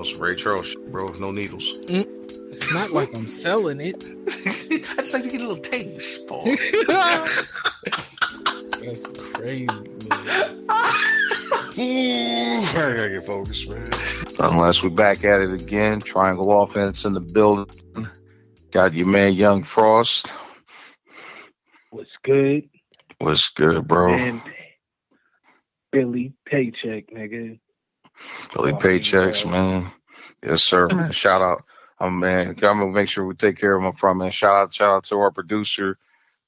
No, some Ray Charles shit, bro. No needles. It's not like I'm selling it. I just like to get a little taste, Paul. That's crazy, man. I gotta get focused, man. Unless we're back at it again. Triangle offense in the building. Got your man Young Frost. What's good? What's good, bro? Man, Billy Paycheck, nigga. Billy Paychecks, man. Yes, sir, man. Shout out. Man, I'm gonna make sure we take care of him from, man. Shout out to our producer,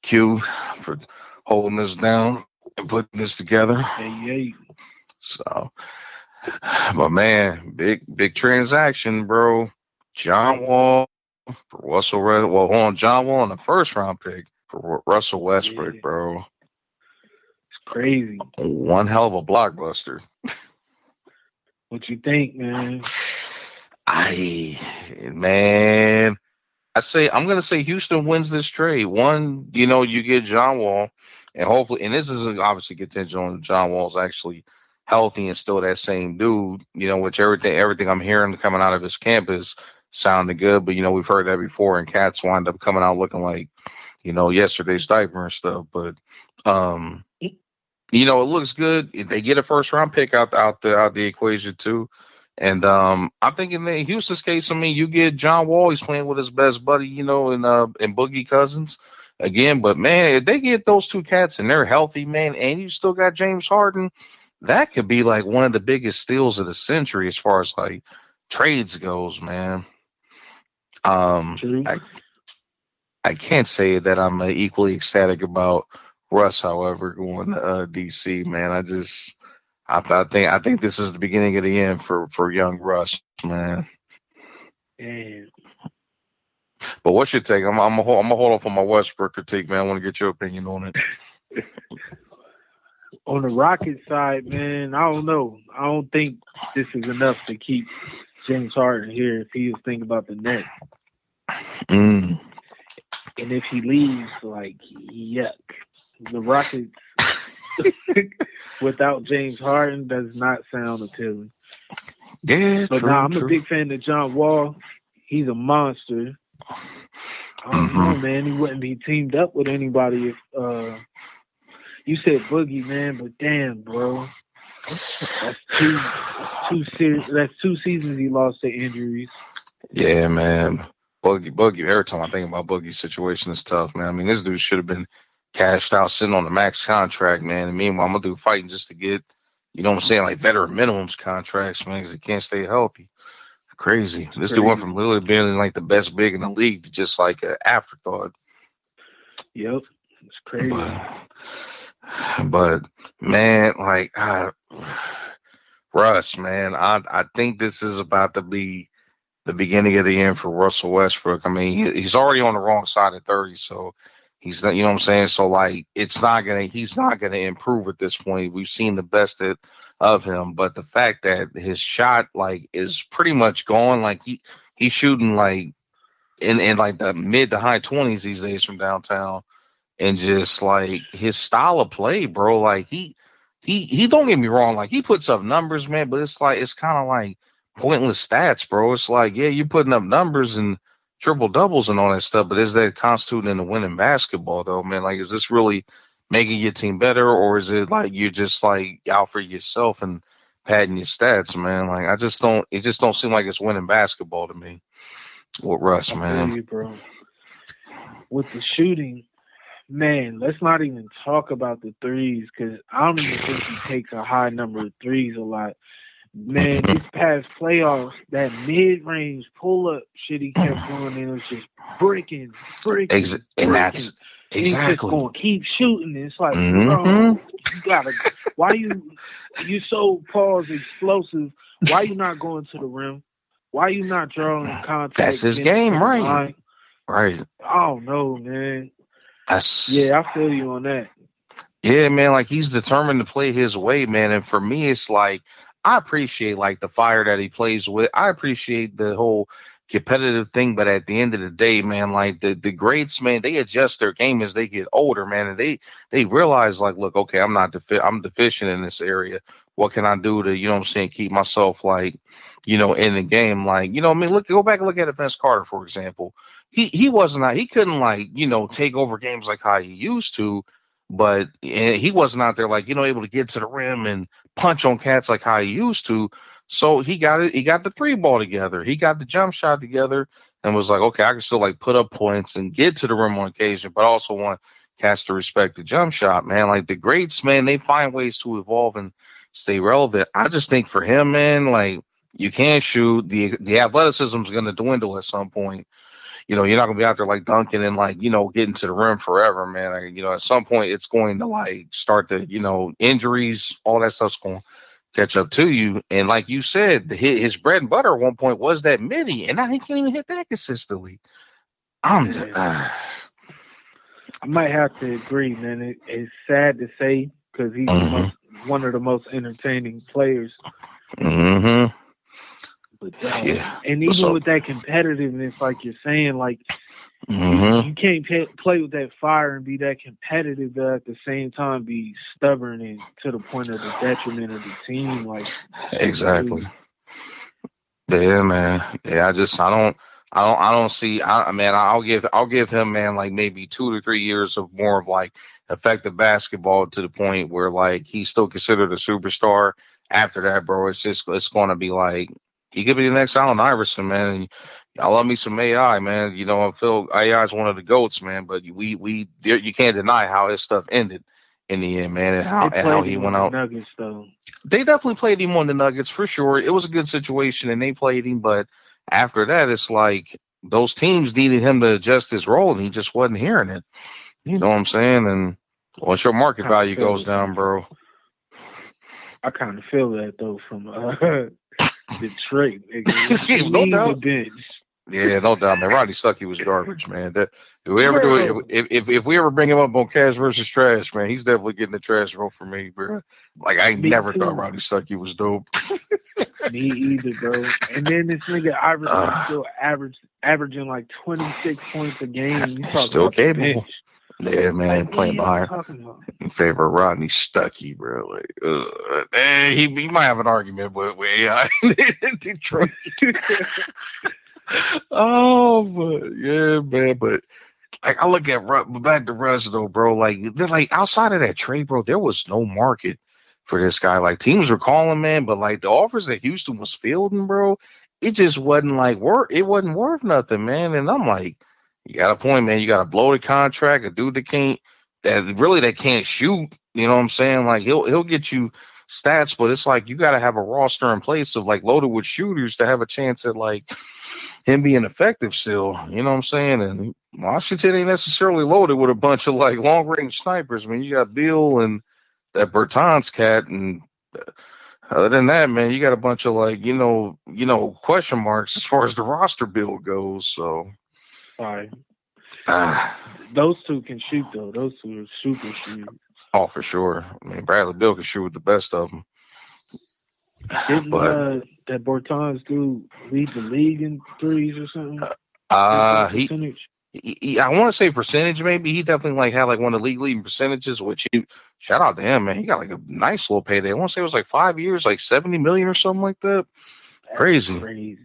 Q, for holding us down and putting this together. Hey. So, but man, big transaction, bro. John Wall for Russell. Well, hold on, John Wall in the first round pick for Russell Westbrook, bro. It's crazy. One hell of a blockbuster. What you think, man? I'm gonna say Houston wins this trade. One, you get John Wall, and hopefully, and this is obviously contingent on John Wall's actually healthy and still that same dude. Which everything I'm hearing coming out of his camp is sounding good, but we've heard that before, and cats wind up coming out looking like, yesterday's diaper and stuff. But it looks good. If they get a first round pick out the equation too. And I'm thinking in Houston's case, you get John Wall, he's playing with his best buddy, in Boogie Cousins again. But man, if they get those two cats and they're healthy, man, and you still got James Harden, that could be like one of the biggest steals of the century as far as like trades goes, man. I can't say that I'm equally ecstatic about Russ, however, going to DC, man. I think this is the beginning of the end for young Russ, man. Damn. But what's your take? I'm gonna hold off on my Westbrook critique, man. I want to get your opinion on it. On the Rockets side, man, I don't know. I don't think this is enough to keep James Harden here if he was thinking about the net. And if he leaves, like, yuck. The Rockets without James Harden does not sound appealing. Yeah, but I'm a big fan of John Wall. He's a monster. I don't know, man. He wouldn't be teamed up with anybody if you said Boogie, man, but damn, bro. That's two seasons he lost to injuries. Yeah, man. Boogie, every time I think about Boogie's situation, it's tough, man. I mean, this dude should have been cashed out sitting on the max contract, man. And meanwhile, I'm going to do fighting just to get, like veteran minimums contracts, man, because he can't stay healthy. Crazy. This dude went from literally being like the best big in the league to just like an afterthought. Yep. It's crazy. But man, like Russ, man, I think this is about to be the beginning of the end for Russell Westbrook. I mean, he's already on the wrong side of 30, so he's not, you know what I'm saying? So like, he's not gonna improve at this point. We've seen the best of him, but the fact that his shot like is pretty much gone, like he's shooting like in like the mid to high 20s these days from downtown, and just like his style of play, bro, like he don't get me wrong, like he puts up numbers, man, but it's kind of like pointless stats, bro. It's like, yeah, you're putting up numbers and triple doubles and all that stuff, but is that constituting in winning basketball though, man? Like, is this really making your team better, or is it like you're just like out for yourself and padding your stats, man? Like, it just don't seem like it's winning basketball to me with Russ, man. You, bro. With the shooting, man, let's not even talk about the threes, because I don't even think he takes a high number of threes a lot. Man, this past playoffs, that mid-range pull-up shit he kept doing, and it was just breaking. And that's exactly. He's just going to keep shooting. It's like, bro, you gotta. Why you so explosive? Why you not going to the rim? Why you not drawing contact? That's his game, right? Right. I don't know, man. I feel you on that. Yeah, man, like he's determined to play his way, man. And for me, it's like I appreciate like the fire that he plays with. I appreciate the whole competitive thing, but at the end of the day, man, like the greats, man, they adjust their game as they get older, man, and they realize like, look, okay, I'm deficient in this area. What can I do to, keep myself like, in the game, like, I mean, go back and look at Vince Carter, for example. He couldn't like, take over games like how he used to, but he wasn't out there like, able to get to the rim and punch on cats like how he used to. So he got it. He got the three ball together. He got the jump shot together, and was like, okay, I can still like put up points and get to the rim on occasion, but I also want cats to respect the jump shot, man. Like the greats, man, they find ways to evolve and stay relevant. I just think for him, man, like you can't shoot. The athleticism is going to dwindle at some point. You're not gonna be out there like dunking and like, getting to the rim forever, man. Like, at some point it's going to like start to, injuries, all that stuff's going to catch up to you. And like you said, his bread and butter at one point was that midi, and now he can't even hit that consistently. I might have to agree, man. It's sad to say because he's one of the most entertaining players. Mm-hmm. But, and even with that competitiveness, like you're saying, like you can't play with that fire and be that competitive, but at the same time be stubborn and to the point of the detriment of the team. Like exactly. Yeah, man. Yeah, I don't see. I'll give him, man, like maybe 2 to 3 years of more of like effective basketball to the point where like he's still considered a superstar. After that, bro, it's going to be like. He could be the next Allen Iverson, man. And I love me some AI, man. I feel AI is one of the GOATs, man. But you can't deny how his stuff ended in the end, man, and how he went out. Nuggets, though. They definitely played him on the Nuggets for sure. It was a good situation, and they played him. But after that, it's like those teams needed him to adjust his role, and he just wasn't hearing it. You know what I'm saying? And once your market value goes down, bro. I kind of feel that though from Detroit. No doubt. Yeah, no doubt, man. Rodney Stuckey was garbage, man. That if we ever do it, if we ever bring him up on Cash versus Trash, man, he's definitely getting the trash roll for me, bro. Like I never thought Rodney Stuckey was dope. Me either, bro. And then this nigga Iverson still averaging like 26 points a game. You still capable. Yeah, man, playing behind in favor of Rodney Stuckey, bro. Like, he might have an argument with AI in Detroit. Oh, but yeah, man. But like, I look at back to Russ though, bro. Like, they're like outside of that trade, bro. There was no market for this guy. Like, teams were calling, man, but like the offers that Houston was fielding, bro, it just wasn't like it wasn't worth nothing, man. And I'm like. You got a point, man. You got to blow the contract. A dude that can't shoot. You know what I'm saying? Like he'll get you stats, but it's like you got to have a roster in place of like loaded with shooters to have a chance at like him being effective still. You know what I'm saying? And Washington ain't necessarily loaded with a bunch of like long range snipers. I mean, you got Beal and that Bertans cat, and other than that, man, you got a bunch of like question marks as far as the roster build goes. So. Sorry. Those two can shoot though. Those two are super shooters. Oh, for sure. I mean, Bradley Beal can shoot with the best of them. Didn't that Bertans dude lead the league in threes or something? He I want to say percentage maybe. He definitely like had like one of the league-leading percentages. Which shout out to him, man. He got like a nice little payday. I want to say it was like 5 years, like $70 million or something like that. That's crazy.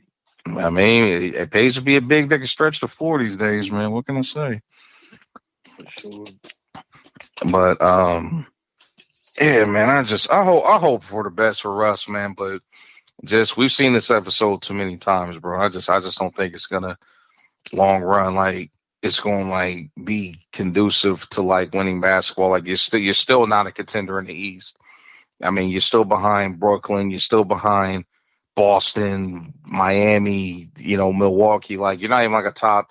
I mean, it pays to be a big that can stretch the floor these days, man. What can I say? For sure. But yeah, man. I hope for the best for Russ, man. But we've seen this episode too many times, bro. I just don't think it's gonna long run like it's gonna like be conducive to like winning basketball. Like you're still not a contender in the East. I mean, you're still behind Brooklyn. You're still behind. Boston, Miami, Milwaukee, like you're not even like a top,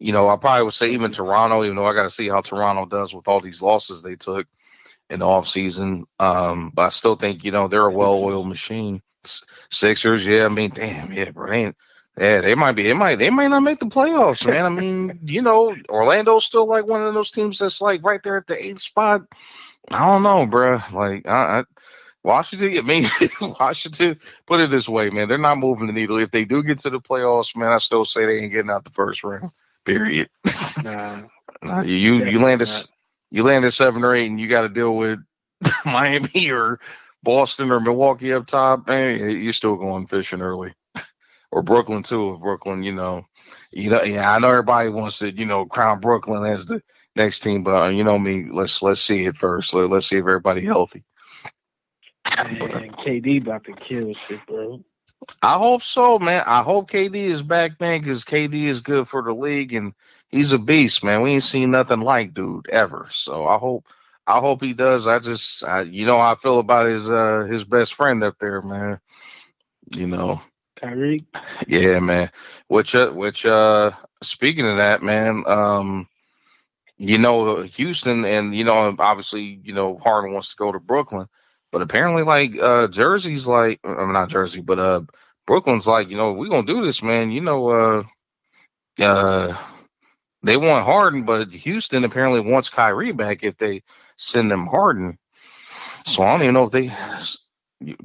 I probably would say even Toronto, even though I got to see how Toronto does with all these losses they took in the offseason. But I still think, they're a well-oiled machine. Sixers, yeah, I mean, damn, yeah, bro, they might not make the playoffs, man. I mean, Orlando's still like one of those teams that's like right there at the 8th spot. I don't know, bro. Like, Washington, I mean, Washington, put it this way, man, they're not moving the needle. If they do get to the playoffs, man, I still say they ain't getting out the first round. Period. Nah, You definitely land not. you land at 7 or 8, and you got to deal with Miami or Boston or Milwaukee up top. Man, you're still going fishing early, or Brooklyn too. If Brooklyn, yeah, I know everybody wants to, crown Brooklyn as the next team, but you know me, let's see it first. Let's see if everybody healthy. But Man, KD about to kill shit, bro. I hope so, man. I hope KD is back, man, because KD is good for the league and he's a beast, man. We ain't seen nothing like dude ever. So I hope he does. You know how I feel about his best friend up there, man. You know, Kyrie. yeah, man. Which speaking of that, man, Houston and obviously, Harden wants to go to Brooklyn, but apparently like Jersey's like not Jersey, but Brooklyn's like, we're gonna do this, man. Uh they want Harden, but Houston apparently wants Kyrie back if they send them Harden. So I don't even know if they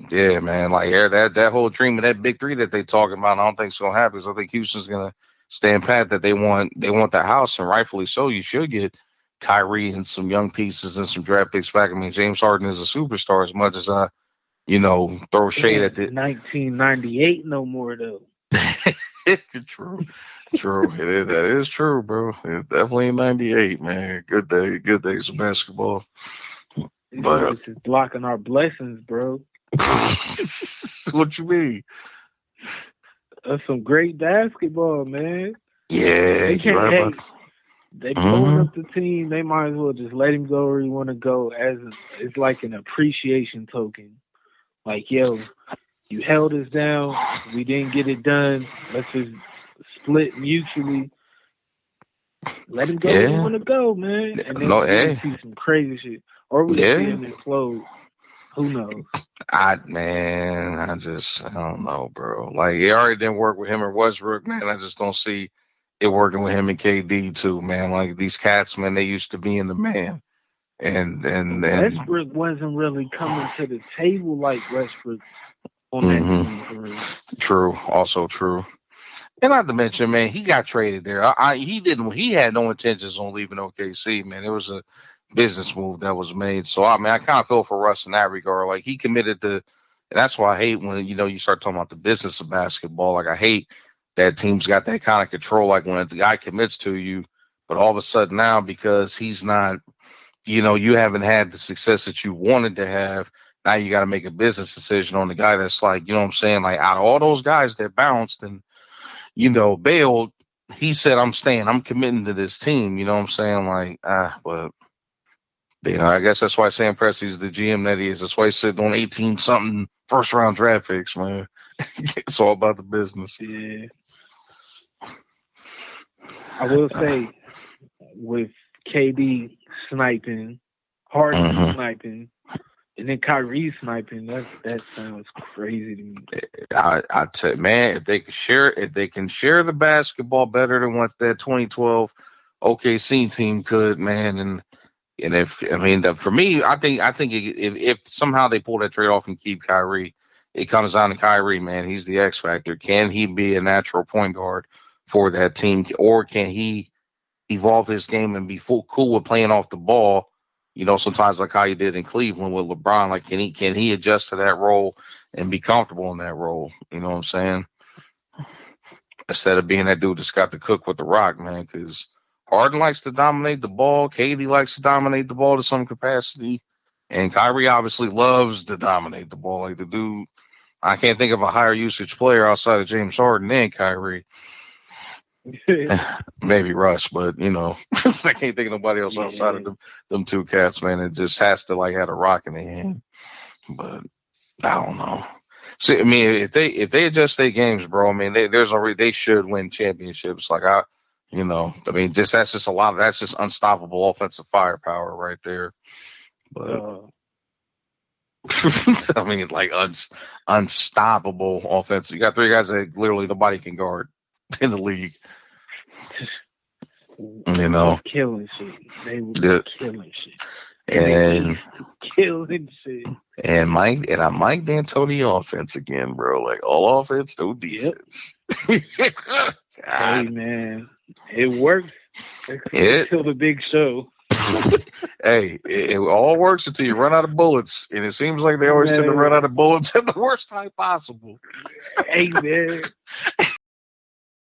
yeah, man, like that whole dream of that big three that they talking about, I don't think it's gonna happen. So I think Houston's gonna stand pat that they want the house, and rightfully so. You should get Kyrie and some young pieces and some draft picks back. I mean, James Harden is a superstar as much as throw It shade at ain't the 1998 no more though. true. True. That is true, bro. It's definitely in '98, man. Good days of basketball. These But niggas is blocking our blessings, bro. what you mean? That's some great basketball, man. Yeah, They you're can't. right Hey, about they blowing that. up the team. They might as well just let him go where he want to go. It's like an appreciation token. Like, yo, you held us down. We didn't get it done. Let's just split mutually. Let him go where he Yeah. want to go, man. And then No, we will hey. see some crazy shit, or we'll see Yeah. him implode. Who knows? I don't know, bro. Like it already didn't work with him or Westbrook, man. I just don't see it working with him and KD too, man. Like these cats, man, they used to be in the man. And Westbrook wasn't really coming to the table like Westbrook on that hmm team for real. true, also true. And not to mention, man, he got traded there. He had no intentions on leaving OKC, man. It was a business move that was made. So I kind of feel for Russ in that regard. Like he committed to, and that's why I hate when you start talking about the business of basketball. Like I hate that teams got that kind of control. Like when the guy commits to you, but all of a sudden now because he's not, you haven't had the success that you wanted to have. Now you got to make a business decision on the guy that's like, you know what I'm saying? Like out of all those guys that bounced and bailed, he said, I'm staying. I'm committing to this team. You know what I'm saying? Like, but, I guess that's why Sam Presti's the GM that he is. That's why he's sitting on 18 something first round draft picks, man. It's all about the business. Yeah. I will say, with KD sniping, Harden sniping, and then Kyrie sniping, that sounds crazy to me. I tell you, man, if they can share the basketball better than what that 2012 OKC team could, man, and for me, I think if somehow they pull that trade off and keep Kyrie, it comes down to Kyrie, man. He's the X factor. Can he be a natural point guard for that team, or can he evolve his game and be cool with playing off the ball? Sometimes like how he did in Cleveland with LeBron. Like, can he adjust to that role and be comfortable in that role? You know what I'm saying? Instead of being that dude that's got to cook with the rock, man, because Harden likes to dominate the ball. KD likes to dominate the ball to some capacity. And Kyrie obviously loves to dominate the ball. Like the dude, I can't think of a higher usage player outside of James Harden than Kyrie. Maybe Russ, but I can't think of nobody else outside of them two cats, man. It just has to like have a rock in their hand. But I don't know. See, I mean, if they adjust their games, bro, I mean, they should win championships. Like that's just a lot of that's just unstoppable offensive firepower right there. But I mean, like unstoppable offense. You got three guys that literally nobody can guard in the league. Killing shit. They were killing shit. And killing shit. and Mike D'Antoni offense again, bro. Like all offense, no defense. Hey man, it works It- until the big show. Hey, it all works until you run out of bullets, and it seems like they always tend to run out of bullets at the worst time possible. Hey man,